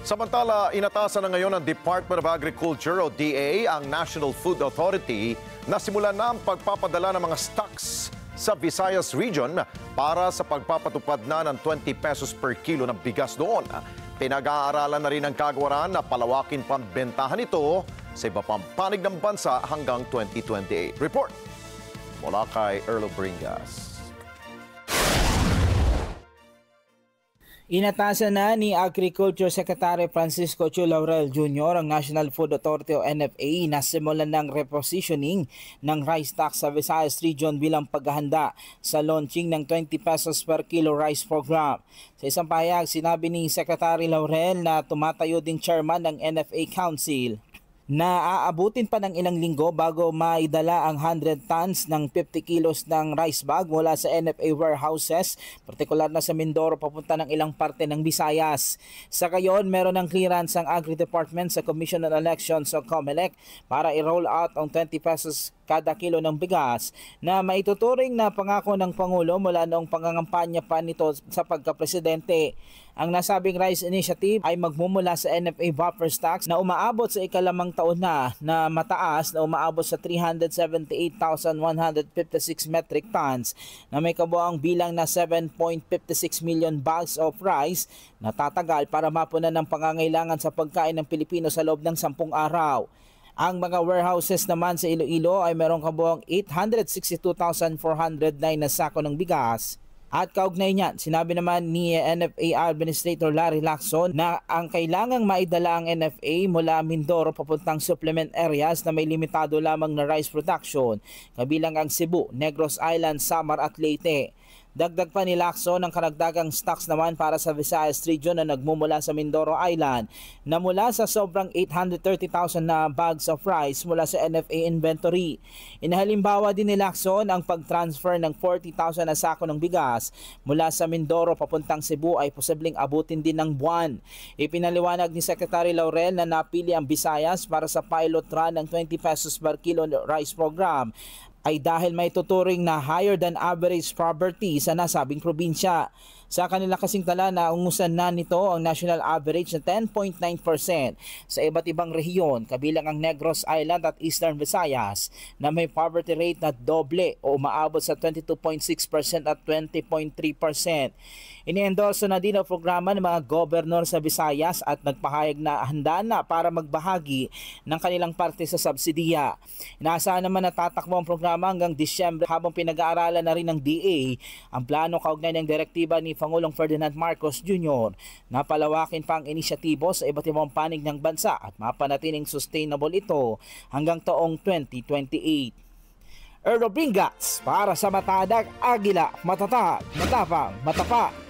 Samantala, inatasan na ngayon ng Department of Agriculture o DA ang National Food Authority na simulan na ang pagpapadala ng mga stocks sa Visayas Region para sa pagpapatupad na ng 20 pesos per kilo ng bigas doon. Pinag-aaralan na rin ang kagawaran na palawakin pa ang bentahan ito sa iba pang panig ng bansa hanggang 2028. Report mula kay Erlo Bringas. Inatasan na ni Agriculture Secretary Francisco Chu Laurel Jr. ang National Food Authority o NFA na simulan ng repositioning ng rice tax sa Visayas Region bilang paghahanda sa launching ng 20 pesos per kilo rice program. Sa isang pahayag, sinabi ni Secretary Laurel na tumatayo ding chairman ng NFA Council na aabutin pa ng ilang linggo bago maidala ang 100 tons ng 50 kilos ng rice bag mula sa NFA warehouses, partikular na sa Mindoro papunta ng ilang parte ng Visayas. Sa gayon, meron ng clearance ang Agri-Department sa Commission on Elections o COMELEC para i-roll out ang 20 pesos kada kilo ng bigas na maituturing na pangako ng Pangulo mula noong pangangampanya pa nito sa pagkapresidente. Ang nasabing rice initiative ay magmumula sa NFA buffer stocks na umaabot sa ikalamang taon na mataas na umaabot sa 378,156 metric tons na may kabuang bilang na 7.56 million bags of rice na tatagal para mapunan ng pangangailangan sa pagkain ng Pilipino sa loob ng 10 araw. Ang mga warehouses naman sa Iloilo ay merong kabuang 862,409 na sako ng bigas. At kaugnay niyan, sinabi naman ni NFA Administrator Larry Lacson na ang kailangang maidala ang NFA mula Mindoro papuntang supplement areas na may limitado lamang na rice production, kabilang ang Cebu, Negros Island, Samar at Leyte. Dagdag pa ni Lacson ang karagdagang stocks naman para sa Visayas Region na nagmumula sa Mindoro Island na mula sa sobrang 830,000 na bags of rice mula sa NFA inventory. Inahalimbawa din ni Lacson ang pag-transfer ng 40,000 na sako ng bigas mula sa Mindoro papuntang Cebu ay posibleng abutin din ng buwan. Ipinaliwanag ni Secretary Laurel na napili ang Visayas para sa pilot run ng 20 pesos per kilo rice program ay dahil may tuturing na higher than average poverty sa nasabing probinsya. Sa kanila kasing tala na ungusan na nito ang national average na 10.9% sa iba't ibang rehiyon, kabilang ang Negros Island at Eastern Visayas na may poverty rate na doble o umaabot sa 22.6% at 20.3%. Iniendorso na din ang programa ng mga gobernador sa Visayas at nagpahayag na handa na para magbahagi ng kanilang parte sa subsidiya. Inaasahan naman na tatakbo ang programa hanggang Disyembre habang pinag-aaralan na rin ng DA ang plano kaugnay ng direktiba ni Pangulong Ferdinand Marcos Jr. na palawakin pa ang inisyatibo sa iba't ibang panig ng bansa at mapanatiling sustainable ito hanggang taong 2028. Erlo Bringas para sa Matadag Agila, matatag, matapang, matapat.